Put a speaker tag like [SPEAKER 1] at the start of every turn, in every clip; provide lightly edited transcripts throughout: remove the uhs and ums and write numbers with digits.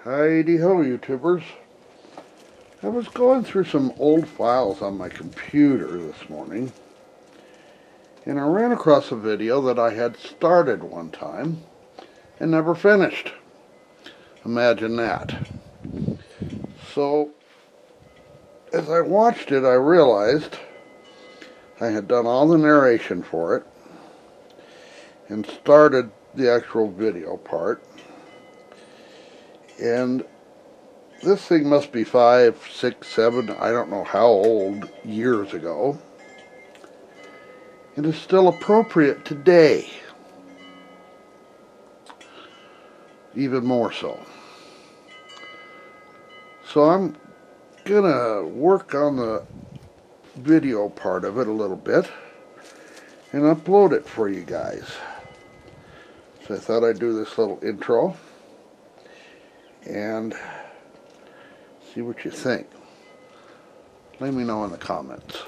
[SPEAKER 1] Heidi-ho, YouTubers. I was going through some old files on my computer this morning, and I ran across a video that I had started one time and never finished. Imagine that. So, as I watched it, I realized I had done all the narration for it and started the actual video part. And this thing must be 5, 6, 7, I don't know how old, years ago. It is still appropriate today. Even more so. So I'm gonna work on the video part of it a little bit and upload it for you guys. So I thought I'd do this little intro and see what you think. Let me know in the comments.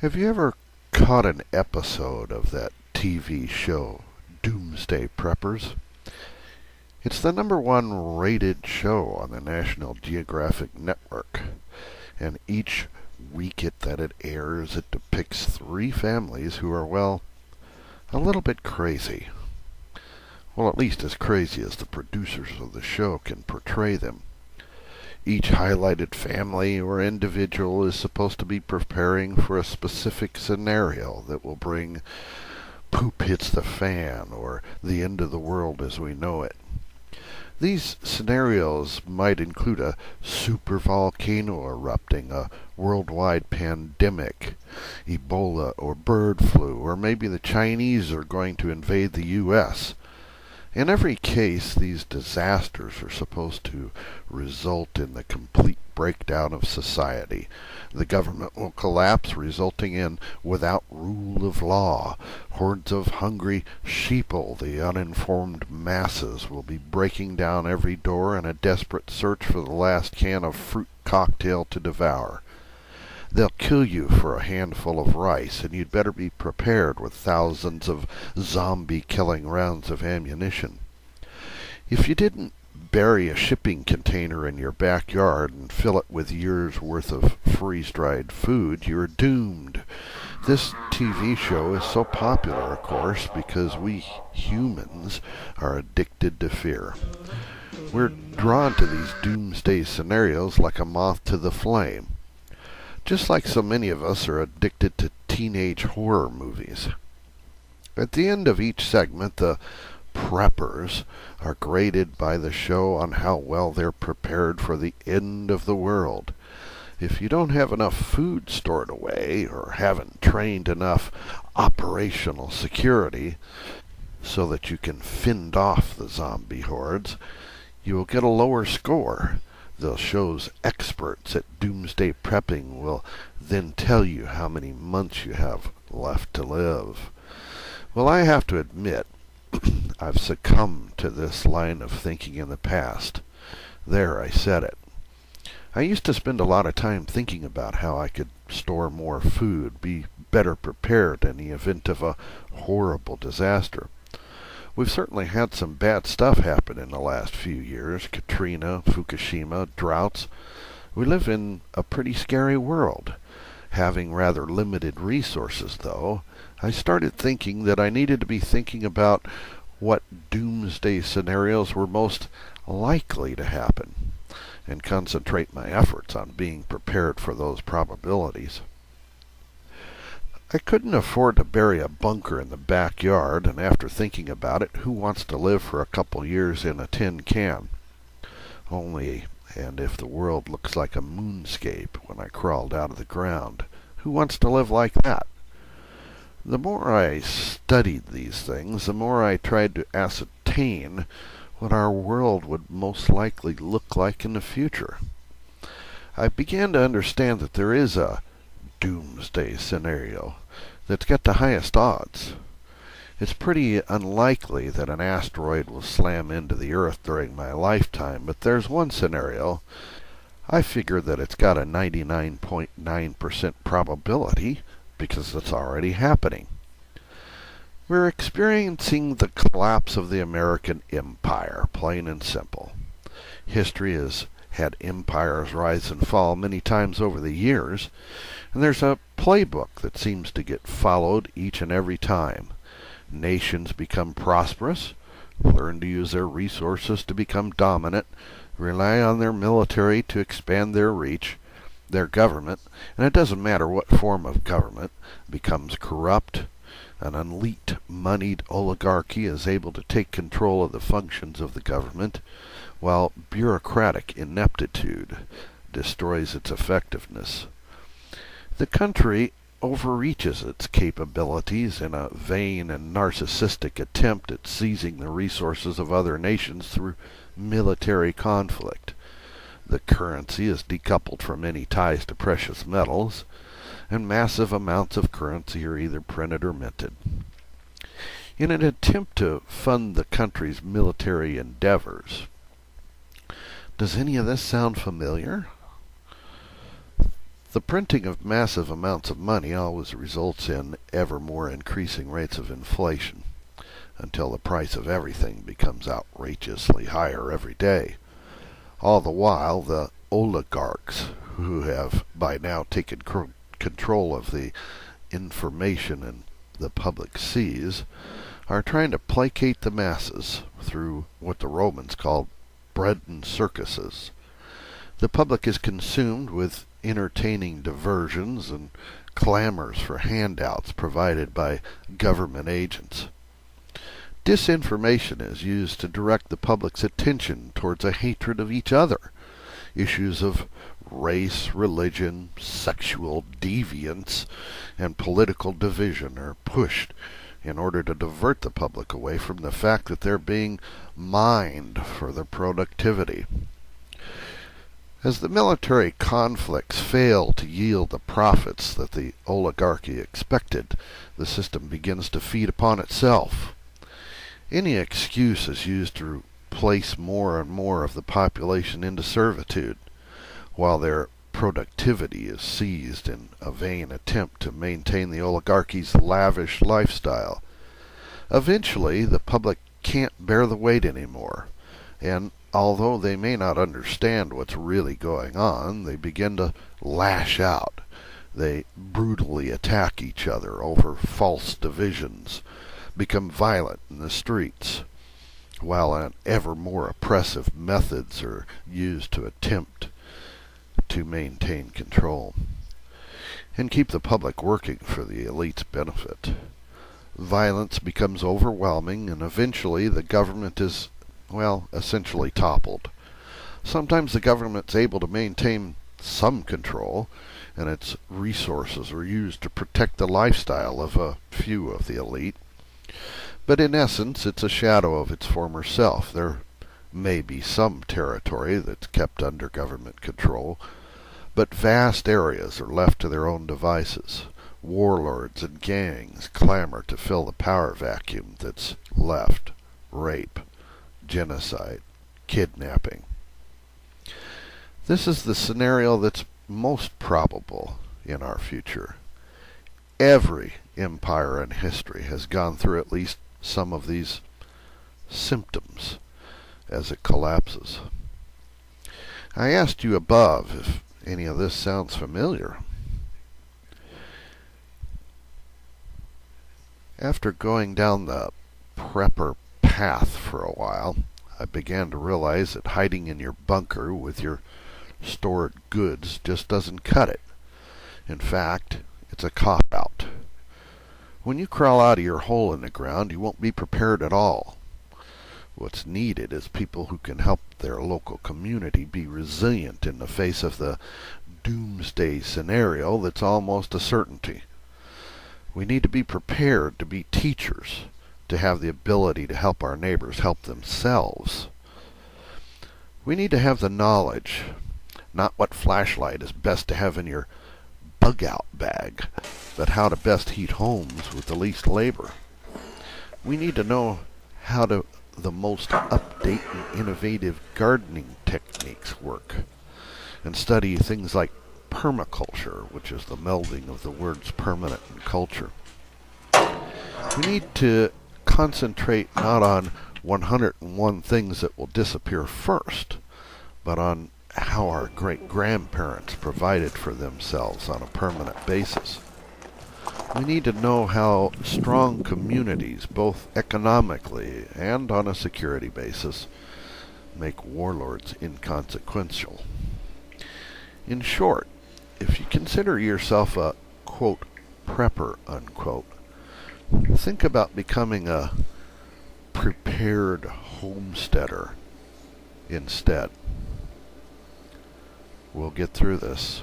[SPEAKER 1] Have you ever caught an episode of that TV show, Doomsday Preppers? It's the #1 rated show on the National Geographic Network, and each week that it airs, it depicts 3 families who are, well, a little bit crazy. Well, at least as crazy as the producers of the show can portray them. Each highlighted family or individual is supposed to be preparing for a specific scenario that will bring poop hits the fan or the end of the world as we know it. These scenarios might include a supervolcano erupting, a worldwide pandemic, Ebola or bird flu, or maybe the Chinese are going to invade the U.S. In every case, these disasters are supposed to result in the complete breakdown of society. The government will collapse, resulting in without rule of law. Hordes of hungry sheeple, the uninformed masses, will be breaking down every door in a desperate search for the last can of fruit cocktail to devour. They'll kill you for a handful of rice, and you'd better be prepared with thousands of zombie-killing rounds of ammunition. If you didn't bury a shipping container in your backyard and fill it with years' worth of freeze-dried food, you're doomed. This TV show is so popular, of course, because we humans are addicted to fear. We're drawn to these doomsday scenarios like a moth to the flame. Just like so many of us are addicted to teenage horror movies. At the end of each segment, the preppers are graded by the show on how well they're prepared for the end of the world. If you don't have enough food stored away or haven't trained enough operational security so that you can fend off the zombie hordes, you will get a lower score. The show's experts at Doomsday Prepping will then tell you how many months you have left to live. Well, I have to admit, I've succumbed to this line of thinking in the past. There, I said it. I used to spend a lot of time thinking about how I could store more food, be better prepared in the event of a horrible disaster. We've certainly had some bad stuff happen in the last few years. Katrina, Fukushima, droughts. We live in a pretty scary world. Having rather limited resources, though, I started thinking that I needed to be thinking about what doomsday scenarios were most likely to happen, and concentrate my efforts on being prepared for those probabilities. I couldn't afford to bury a bunker in the backyard, and after thinking about it, who wants to live for a couple years in a tin can? Only, and if the world looks like a moonscape when I crawled out of the ground, who wants to live like that? The more I studied these things, the more I tried to ascertain what our world would most likely look like in the future. I began to understand that there is a doomsday scenario that's got the highest odds. It's pretty unlikely that an asteroid will slam into the Earth during my lifetime, but there's one scenario. I figure that it's got a 99.9% probability because it's already happening. We're experiencing the collapse of the American empire, plain and simple. History has had empires rise and fall many times over the years, and there's a playbook that seems to get followed each and every time. Nations become prosperous, learn to use their resources to become dominant, rely on their military to expand their reach, their government, and it doesn't matter what form of government, becomes corrupt. An elite, moneyed oligarchy is able to take control of the functions of the government, while bureaucratic ineptitude destroys its effectiveness. The country overreaches its capabilities in a vain and narcissistic attempt at seizing the resources of other nations through military conflict. The currency is decoupled from any ties to precious metals, and massive amounts of currency are either printed or minted. In an attempt to fund the country's military endeavors. Does any of this sound familiar? The printing of massive amounts of money always results in ever more increasing rates of inflation, until the price of everything becomes outrageously higher every day. All the while, the oligarchs, who have by now taken control of the information and the public sees, are trying to placate the masses through what the Romans called bread and circuses. The public is consumed with entertaining diversions and clamors for handouts provided by government agents. Disinformation is used to direct the public's attention towards a hatred of each other. Issues of race, religion, sexual deviance, and political division are pushed in order to divert the public away from the fact that they're being mined for their productivity. As the military conflicts fail to yield the profits that the oligarchy expected, the system begins to feed upon itself. Any excuse is used to place more and more of the population into servitude, while their productivity is seized in a vain attempt to maintain the oligarchy's lavish lifestyle. Eventually, the public can't bear the weight anymore, and although they may not understand what's really going on, they begin to lash out. They brutally attack each other over false divisions, become violent in the streets, while ever more oppressive methods are used to attempt to maintain control and keep the public working for the elite's benefit. Violence becomes overwhelming, and eventually the government is essentially toppled. Sometimes the government's able to maintain some control, and its resources are used to protect the lifestyle of a few of the elite. But in essence, it's a shadow of its former self. There may be some territory that's kept under government control, but vast areas are left to their own devices. Warlords and gangs clamor to fill the power vacuum that's left. Rape, genocide, kidnapping. This is the scenario that's most probable in our future. Every empire in history has gone through at least some of these symptoms as it collapses. I asked you above if any of this sounds familiar. After going down the prepper path for a while, I began to realize that hiding in your bunker with your stored goods just doesn't cut it. In fact, it's a cop-out. When you crawl out of your hole in the ground, you won't be prepared at all. What's needed is people who can help their local community be resilient in the face of the doomsday scenario that's almost a certainty. We need to be prepared to be teachers, to have the ability to help our neighbors help themselves. We need to have the knowledge, not what flashlight is best to have in your bug-out bag, but how to best heat homes with the least labor. We need to know how the most up-to-date and innovative gardening techniques work, and study things like permaculture, which is the melding of the words permanent and culture. We need to concentrate not on 101 things that will disappear first, but on how our great-grandparents provided for themselves on a permanent basis. We need to know how strong communities, both economically and on a security basis, make warlords inconsequential. In short, if you consider yourself a, quote, prepper, unquote, think about becoming a prepared homesteader instead. We'll get through this.